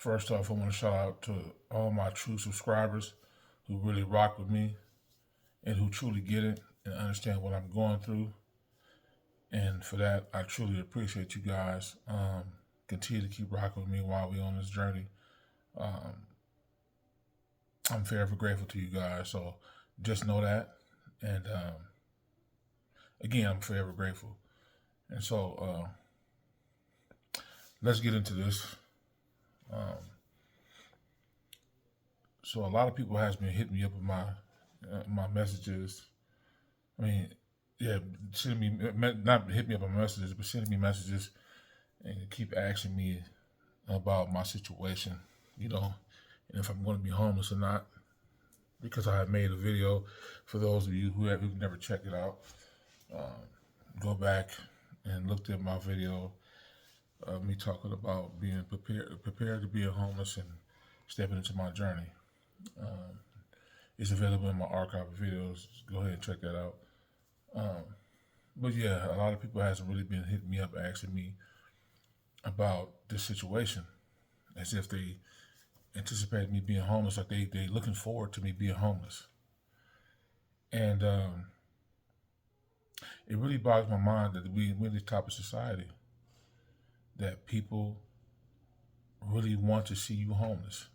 First off, I want to shout out to all my true subscribers who really rock with me and who truly get it and understand what I'm going through. And for that, I truly appreciate you guys. Continue to keep rocking with me while we're on this journey. Um, I'm forever grateful to you guys. So just know that. And again, I'm forever grateful. And so let's get into this. Um, so a lot of people has been hitting me up with my messages. I mean, yeah, sending me not hit me up on messages, but sending me messages and keep asking me about my situation, you know, and if I'm going to be homeless or not. Because I have made a video for those of you who've never checked it out. Um, go back and looked at my video of me talking about being prepared to be a homeless and stepping into my journey. Um, it's available in my archive of videos. Go ahead and check that out. Um, but yeah, a lot of people hasn't really been hitting me up asking me about this situation, as if they anticipated me being homeless, like they looking forward to me being homeless, and it really boggles my mind that we're this type of society that people really want to see you homeless.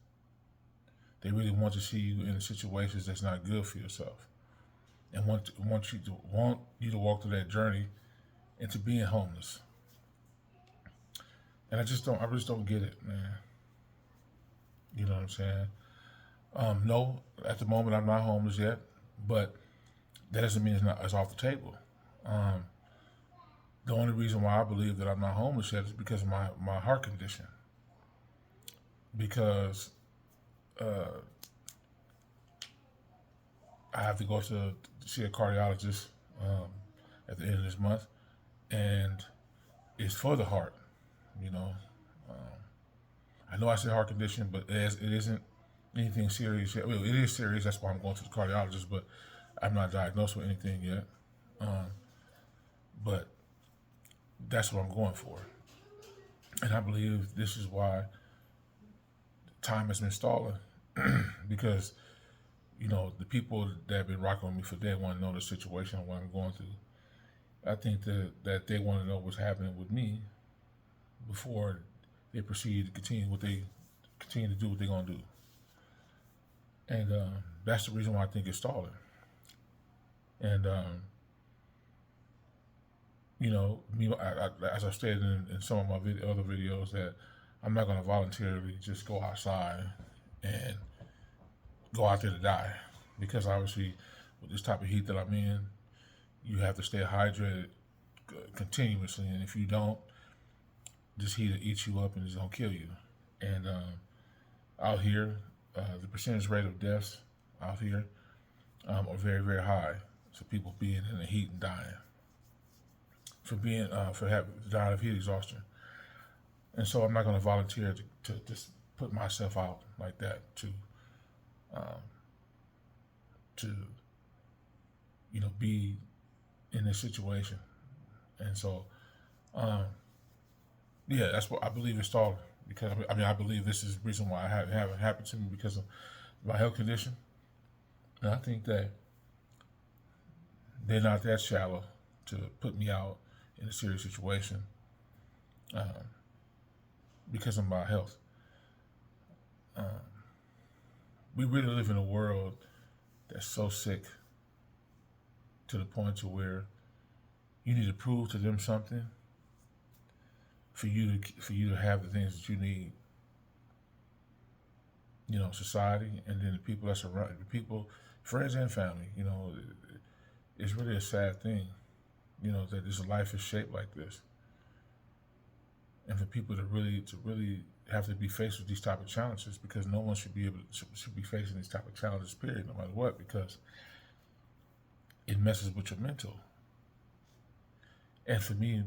They really want to see you in situations that's not good for yourself, and want you to walk through that journey into being homeless. And I just don't get it, man. You know what I'm saying? No, at the moment I'm not homeless yet, but that doesn't mean it's off the table. Um, the only reason why I believe that I'm not homeless yet is because of my heart condition. Because uh, I have to go to see a cardiologist at the end of this month, and it's for the heart. You know, um, I know I said heart condition, but it isn't anything serious yet. Well, it is serious. That's why I'm going to the cardiologist, but I'm not diagnosed with anything yet. Um, but that's what I'm going for, and I believe this is why time has been stalling because the people that have been rocking with me for day want to know the situation and what I'm going through. I think that they want to know what's happening with me before they proceed to continue to do what they're gonna do, and that's the reason why I think it's stalling. And me, as I've stated in some of my other videos, that I'm not gonna voluntarily just go outside and go out there to die, because obviously with this type of heat that I'm in, you have to stay hydrated continuously, and if you don't, this heat will eat you up and it's gonna kill you. And out here, the percentage rate of deaths out here are very, very high. So people being in the heat and dying for having dying of heat exhaustion. And so I'm not going to volunteer to just put myself out like that um, to be in this situation. And so yeah, that's what I believe is stalling, because I believe this is the reason why it haven't happened to me, because of my health condition. And I think that they're not that shallow to put me out in a serious situation um, because of my health. Um, we really live in a world that's so sick, to the point to where you need to prove to them something for you to have the things that you need. Society, and then the people that's around, the people, friends and family. It's really a sad thing. That this life is shaped like this, and for people to really have to be faced with these type of challenges, because no one should be facing these type of challenges. Period, no matter what, because it messes with your mental. And for me,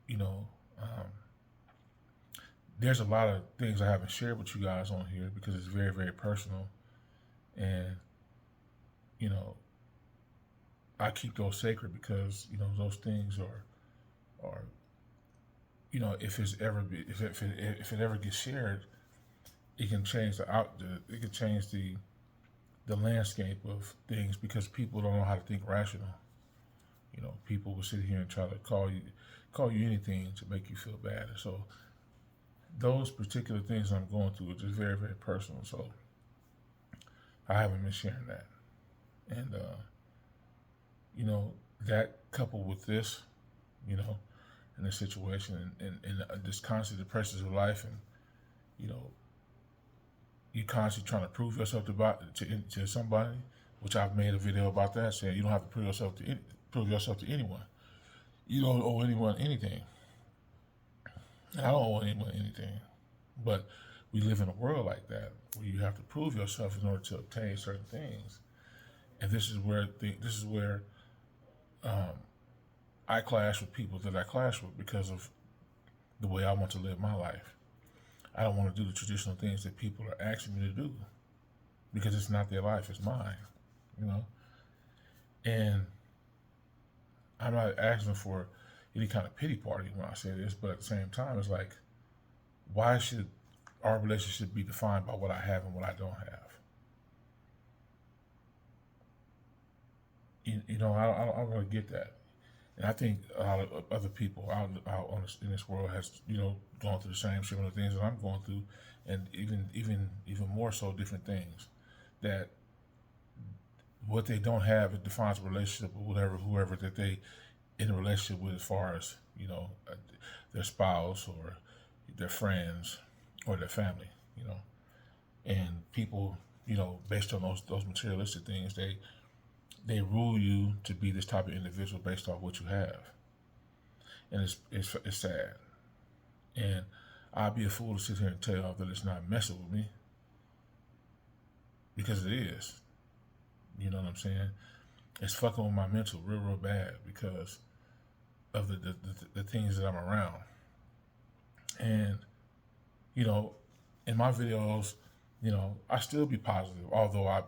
you know, um, there's a lot of things I haven't shared with you guys on here because it's very, very personal, and you know, I keep those sacred because those things are if it ever gets shared, it can change it can change the landscape of things because people don't know how to think rational. People will sit here and try to call you anything to make you feel bad. And so those particular things I'm going through are just very, very personal. So I haven't been sharing that. And that coupled with this, you know, in this situation and this constant depressions of life, and you know, you constantly trying to prove yourself to somebody, which I've made a video about that, saying you don't have to prove yourself to anyone. You don't owe anyone anything, and I don't owe anyone anything. But we live in a world like that where you have to prove yourself in order to obtain certain things, and this is where I clash with people that I clash with because of the way I want to live my life. I don't want to do the traditional things that people are asking me to do because it's not their life, it's mine, you know? And I'm not asking for any kind of pity party when I say this, but at the same time, it's like, why should our relationship be defined by what I have and what I don't have? I don't really get that. And I think a lot of other people in this world has, gone through the same similar things that I'm going through, and even more so different things. That what they don't have, it defines a relationship with whoever that they in a relationship with, as far as their spouse or their friends or their family. And people, based on those materialistic things, they rule you to be this type of individual based off what you have, and it's sad. And I'd be a fool to sit here and tell y'all that it's not messing with me, because it is. You know what I'm saying? It's fucking with my mental real bad because of the things that I'm around. And in my videos, I still be positive, although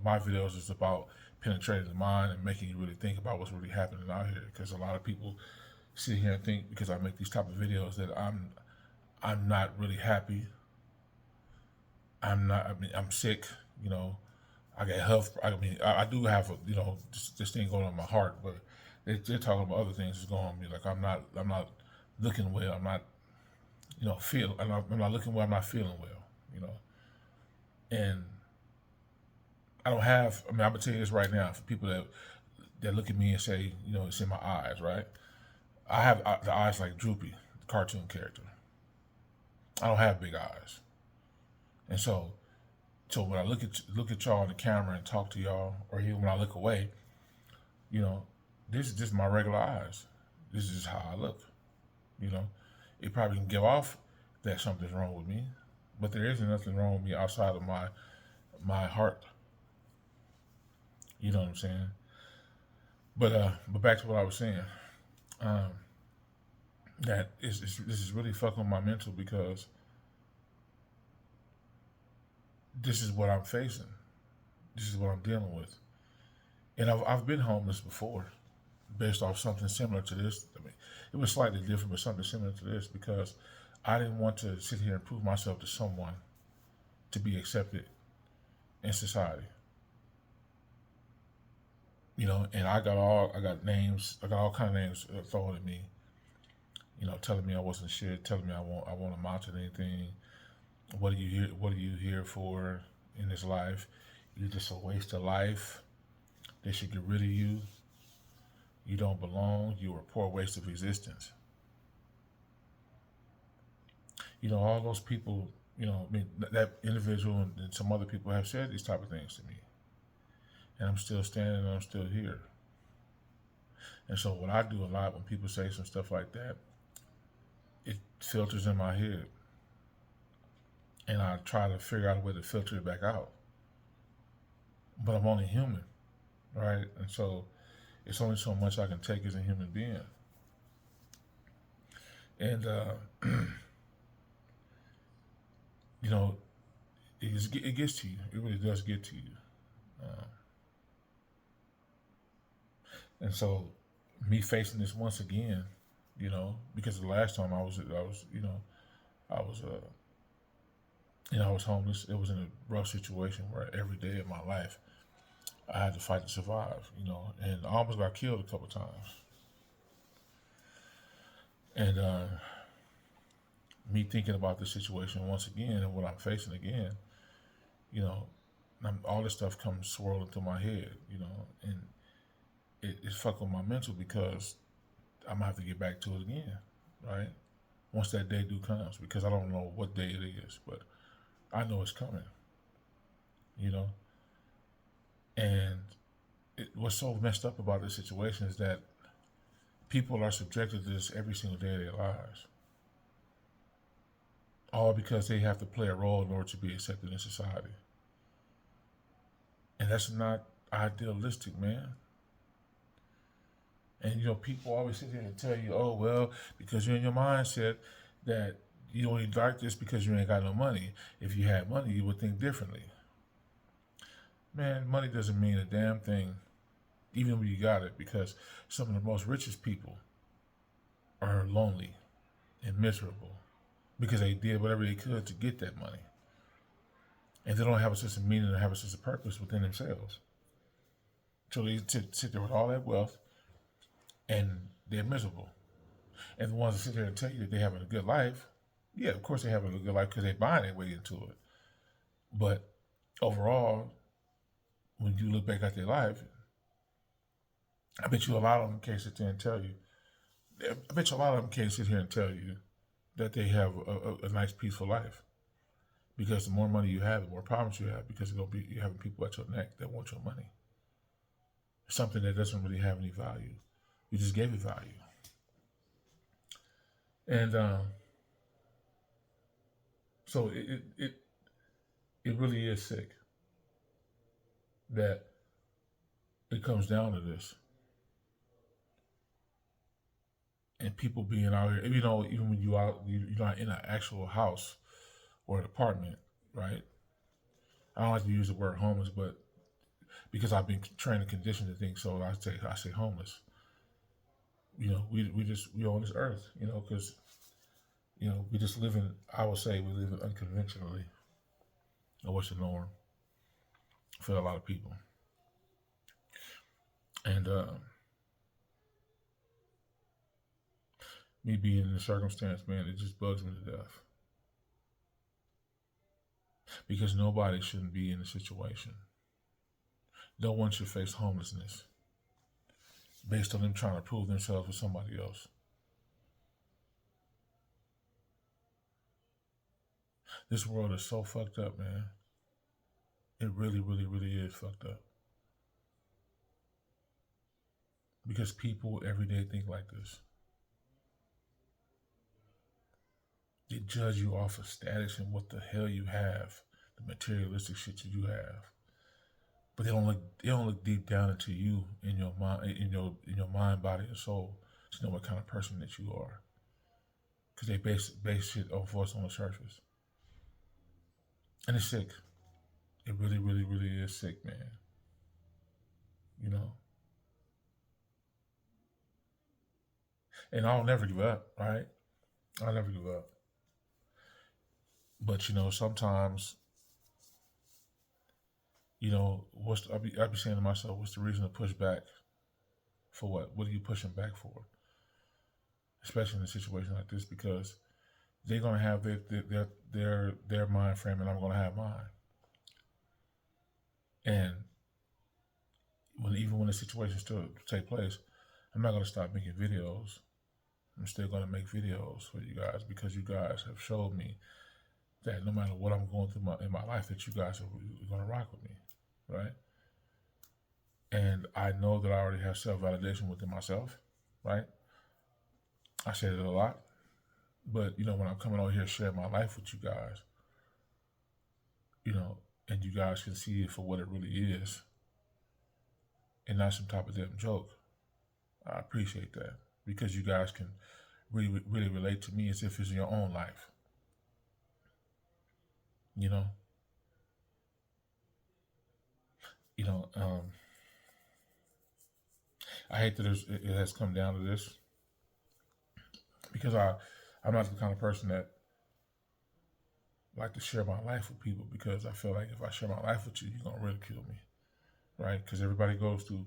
my videos is about penetrating the mind and making you really think about what's really happening out here. Because a lot of people sit here and think, because I make these type of videos, that I'm not really happy. I'm sick. I get health. I do have this thing going on in my heart, but they're talking about other things that's going on with me. Like I'm not looking well. I'm not I'm not looking well. I'm not feeling well. And I don't have. I'm gonna tell you this right now for people that look at me and say, it's in my eyes, right? I have the eyes like Droopy, the cartoon character. I don't have big eyes, and so when I look at y'all on the camera and talk to y'all, or even when I look away, this is just my regular eyes. This is just how I look. It probably can give off that something's wrong with me, but there isn't nothing wrong with me outside of my heart. You know what I'm saying? But back to what I was saying. That this is really fucking with my mental, because this is what I'm facing. This is what I'm dealing with. And I've been homeless before, based off something similar to this. It was slightly different, but something similar to this, because I didn't want to sit here and prove myself to someone to be accepted in society. And I got all kind of names thrown at me. Telling me I wasn't shit, telling me I won't amount to anything. What are you here for in this life? You're just a waste of life. They should get rid of you. You don't belong. You're a poor waste of existence. All those people, that individual and some other people have said these type of things to me. And I'm still standing and I'm still here. And so what I do a lot when people say some stuff like that, it filters in my head. And I try to figure out a way to filter it back out. But I'm only human, right? And so it's only so much I can take as a human being. And, it gets to you. It really does get to you. And so me facing this once again, because the last time I was I was homeless. It was in a rough situation where every day of my life I had to fight to survive, and I almost got killed a couple times. And me thinking about the situation once again and what I'm facing again, you know, all this stuff comes swirling through my head, and it's fucking my mental because I'm gonna have to get back to it again, right? Once that day do comes, because I don't know what day it is, but I know it's coming, you know. And what's so messed up about this situation is that people are subjected to this every single day of their lives, all because they have to play a role in order to be accepted in society, and that's not idealistic, man. And people always sit here and tell you, "Oh well, because you're in your mindset that you only like this because you ain't got no money. If you had money, you would think differently." Man, money doesn't mean a damn thing, even when you got it, because some of the most richest people are lonely and miserable because they did whatever they could to get that money, and they don't have a sense of meaning or have a sense of purpose within themselves. So they sit there with all that wealth, and they're miserable. And the ones that sit there and tell you that they're having a good life, yeah, of course they're having a good life because they're buying their way into it. But overall, when you look back at their life, I bet you a lot of them can't sit there and tell you. I bet you a lot of them can't sit here and tell you that they have a nice, peaceful life. Because the more money you have, the more problems you have. Because you're having people at your neck that want your money. Something that doesn't really have any value. You just gave it value. And so it really is sick that it comes down to this. And people being out here, even when you're not in an actual house or an apartment, right? I don't like to use the word homeless, but because I've been trained and conditioned to think so, I say homeless. We on this earth, because we just live in. I would say we live unconventionally, or what's the norm for a lot of people. And me being in the circumstance, man, it just bugs me to death because nobody shouldn't be in a situation. No one should face homelessness based on them trying to prove themselves with somebody else. This world is so fucked up, man. It really, really, really is fucked up. Because people every day think like this. They judge you off of status and what the hell you have, the materialistic shit that you have. But they don't look deep down into you in your mind, in your mind, body, and soul to know what kind of person that you are. Because they base shit off what's on the surface, and it's sick. It really, really, really is sick, man. You know, and I'll never give up, right? I'll never give up. But sometimes, I be saying to myself, what's the reason to push back for what? What are you pushing back for? Especially in a situation like this, because they're gonna have their mind frame, and I'm gonna have mine. And even when the situation still take place, I'm not gonna stop making videos. I'm still gonna make videos for you guys because you guys have showed me that no matter what I'm going through in my life, that you guys are gonna rock with me, right? And I know that I already have self validation within myself, right? I said it a lot, but when I'm coming on here sharing my life with you guys, you know, and you guys can see it for what it really is, and not some type of damn joke. I appreciate that because you guys can really, really relate to me as if it's your own life. You know, you know. I hate that it has come down to this because I'm not the kind of person that like to share my life with people because I feel like if I share my life with you, you're gonna ridicule me, right? Because everybody goes through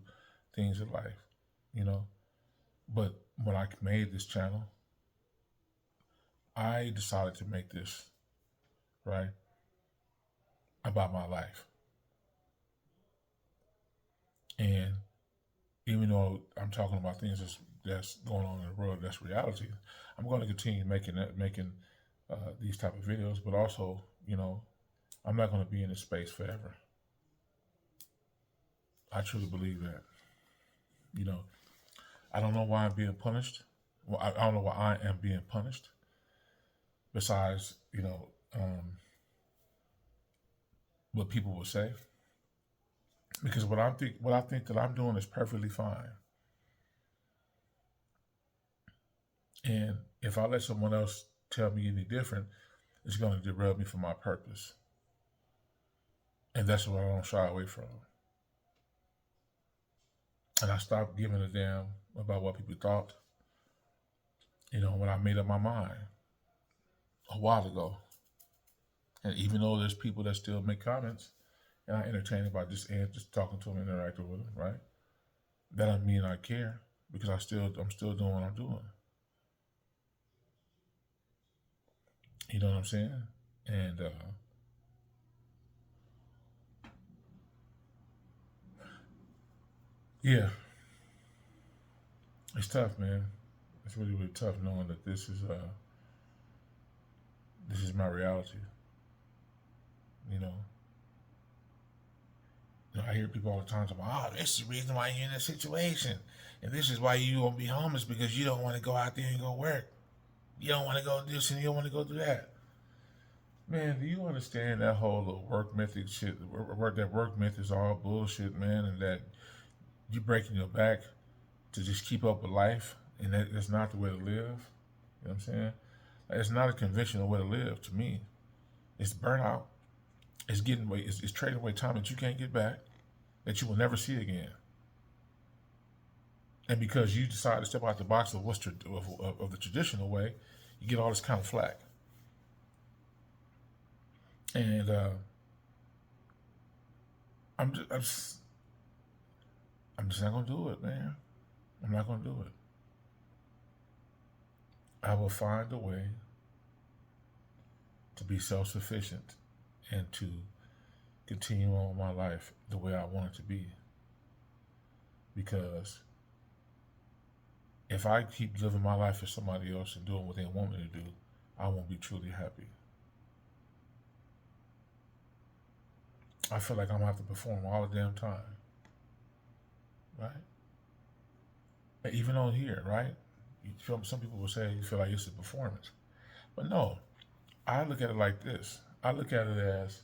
things in life, you know. But when I made this channel, I decided to make this right about my life, and even though I'm talking about things that's going on in the world, that's reality. I'm going to continue making these type of videos, but also, I'm not going to be in this space forever. I truly believe that. You know, I don't know why I'm being punished. Well, I don't know why I am being punished. Besides, what people will say, because what I think that I'm doing is perfectly fine. And if I let someone else tell me any different, it's going to derail me from my purpose. And that's what I don't shy away from. And I stopped giving a damn about what people thought, when I made up my mind a while ago. And even though there's people that still make comments, and I entertain about just talking to them, interacting with them, right? That doesn't mean I care because I'm still doing what I'm doing. You know what I'm saying? And yeah, it's tough, man. It's really really tough knowing that this is my reality. You know, I hear people all the time talking about, oh, this is the reason why you're in this situation. And this is why you won't be homeless because you don't want to go out there and go work. You don't want to go do this and you don't want to go do that. Man, do you understand that whole little work method shit? That work myth is all bullshit, man, and that you breaking your back to just keep up with life, and that's not the way to live. You know what I'm saying? It's not a conventional way to live to me. It's burnout. It's getting away. It's trading away time that you can't get back, that you will never see again. And because you decide to step out the box of of the traditional way, you get all this kind of flack. And I'm just not gonna do it, man. I'm not gonna do it. I will find a way to be self-sufficient and to continue on my life the way I want it to be. Because if I keep living my life for somebody else and doing what they want me to do, I won't be truly happy. I feel like I'm gonna have to perform all the damn time. Right? Even on here, right? Some people will say you feel like it's a performance. But no, I look at it like this. I look at it as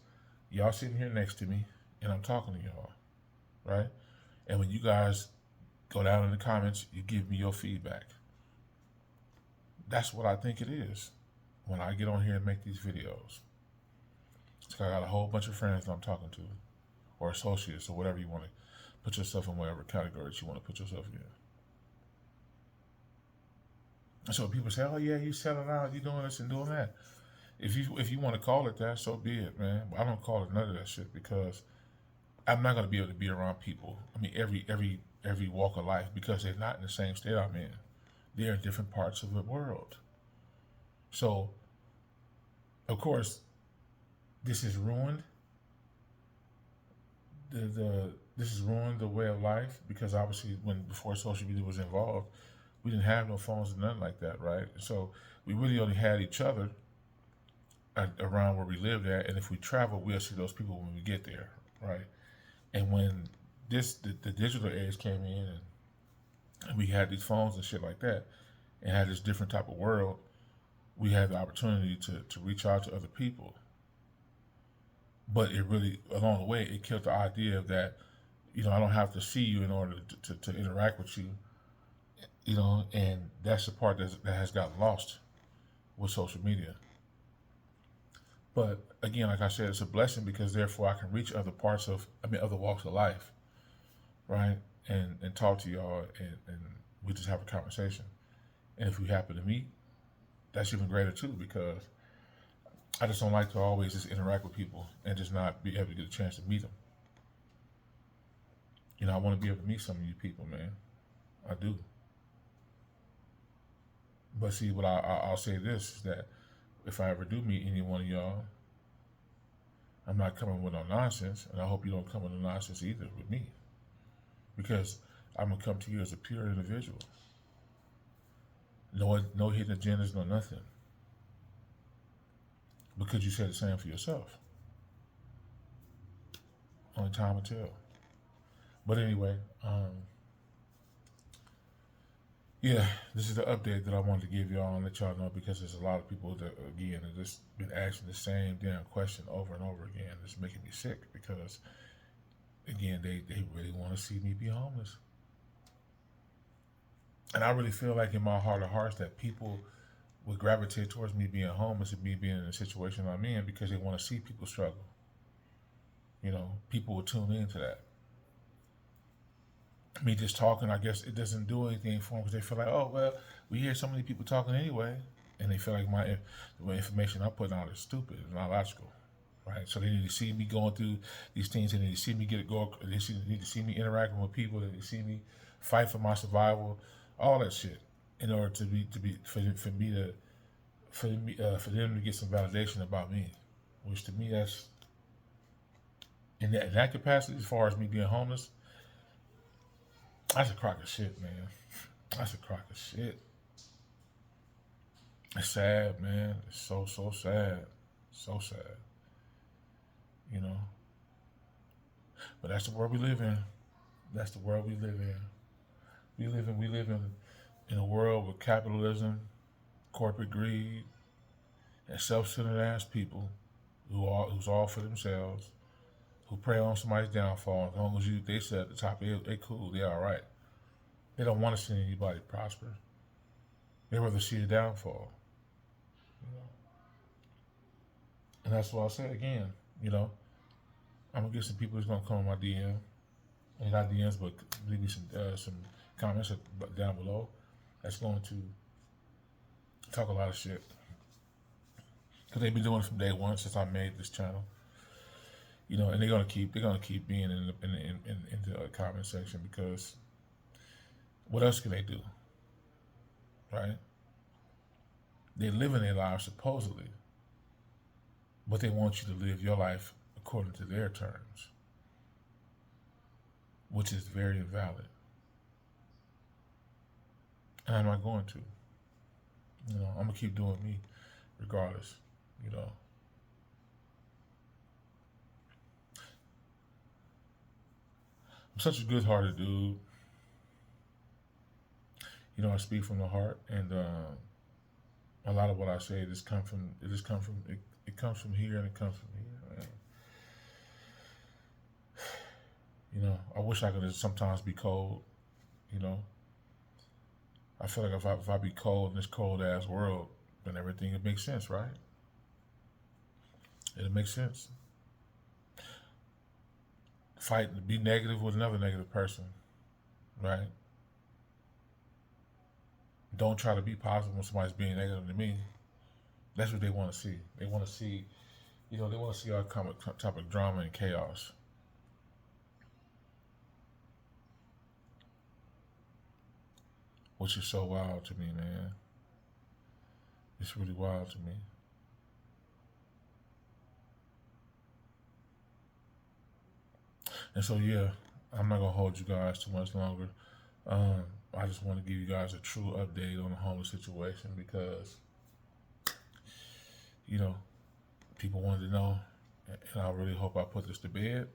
y'all sitting here next to me and I'm talking to y'all, right? And when you guys go down in the comments, you give me your feedback. That's what I think it is when I get on here and make these videos. So I got a whole bunch of friends that I'm talking to, or associates, or whatever you want to put yourself in, whatever category you want to put yourself in. So people say, "Oh yeah, you selling out, you doing this and doing that." If you want to call it that, so be it, man. But I don't call it none of that shit because I'm not gonna be able to be around people. I mean, every walk of life because they're not in the same state I'm in. They're in different parts of the world. So, of course, this has ruined this has ruined the way of life because obviously before social media was involved, we didn't have no phones and nothing like that, right? So we really only had each other around where we lived at, and if we travel, we'll see those people when we get there, right? And when the digital age came in and we had these phones and shit like that, and had this different type of world, we had the opportunity to reach out to other people. But it really, along the way, it killed the idea of that, I don't have to see you in order to interact with you, and that's the part that has gotten lost with social media. But again, like I said, it's a blessing because therefore I can reach other other walks of life, right? And talk to y'all and we just have a conversation. And if we happen to meet, that's even greater too because I just don't like to always just interact with people and just not be able to get a chance to meet them. I want to be able to meet some of you people, man. I do. But see, what I'll say this is that if I ever do meet any one of y'all, I'm not coming with no nonsense, and I hope you don't come with no nonsense either with me, because I'm gonna come to you as a pure individual. No hidden agendas, no nothing. Because you said the same for yourself. Only time will tell. But anyway, yeah, this is the update that I wanted to give y'all and let y'all know, because there's a lot of people that, again, have just been asking the same damn question over and over again. It's making me sick because, again, they really want to see me be homeless. And I really feel like in my heart of hearts that people would gravitate towards me being homeless and me being in the situation I'm in because they want to see people struggle. People will tune into that. Me just talking, I guess it doesn't do anything for them because they feel like, oh, well, we hear so many people talking anyway. And they feel like the information I'm putting out is stupid and not logical. Right? So they need to see me going through these things. They need to see me need to see me interacting with people. They need to see me fight for my survival, all that shit, in order for them to get some validation about me, which to me that's in that capacity. As far as me being homeless, that's a crock of shit, man. That's a crock of shit. It's sad, man. It's so sad, so sad. But that's the world we live in. That's the world we live in. We live in a world with capitalism, corporate greed, and self-centered ass people who's all for themselves, who prey on somebody's downfall. As long as they sit at the top, they cool, they all right. They don't want to see anybody prosper. They rather see a downfall. And that's what I'll say again. I'm gonna get some people who's gonna come on my DM, and not DMs, but leave me some comments down below. That's going to talk a lot of shit, because they've been doing it from day one since I made this channel. And they're gonna keep being in the comment section, because what else can they do, right? They're living their lives supposedly, but they want you to live your life according to their terms, which is very invalid. And I'm not going to. I'm gonna keep doing me, regardless. I'm such a good-hearted dude. I speak from the heart, and a lot of what I say comes from here, and it comes from here, man. I wish I could just sometimes be cold. I feel like if I be cold in this cold ass world, then everything would make sense, right? It'll make sense. Fight to be negative with another negative person, right? Don't try to be positive when somebody's being negative to me. That's what they want to see. They want to see, they want to see our type of drama and chaos. Which is so wild to me, man. It's really wild to me. And so, yeah, I'm not going to hold you guys too much longer. I just want to give you guys a true update on the homeless situation, because, people wanted to know, and I really hope I put this to bed.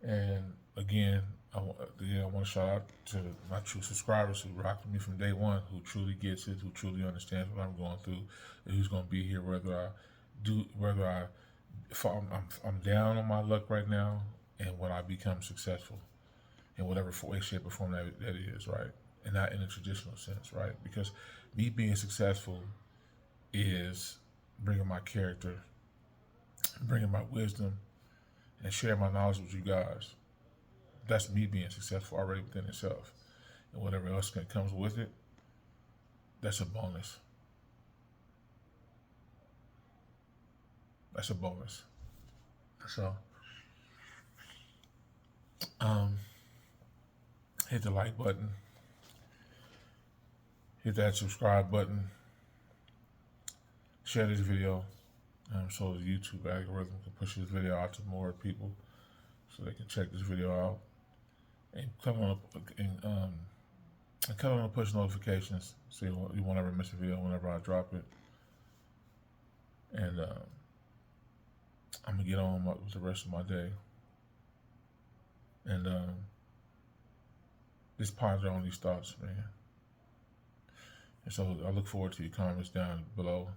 And again, I want to shout out to my true subscribers who rocked with me from day one, who truly gets it, who truly understands what I'm going through, and who's going to be here whether I'm down on my luck right now, and when I become successful in whatever way, shape, or form that is, right? And not in a traditional sense, right? Because me being successful is bringing my character, bringing my wisdom, and sharing my knowledge with you guys. That's me being successful already within itself. And whatever else comes with it, that's a bonus. That's a bonus. So, um, hit the like button, hit that subscribe button, share this video, so the YouTube algorithm can push this video out to more people, so they can check this video out and come on and push notifications so you won't ever miss a video whenever I drop it. And I'm gonna get on with the rest of my day, and just ponder on these thoughts, man. And so I look forward to your comments down below,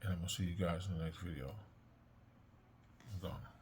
and I'm gonna see you guys in the next video. I'm gone.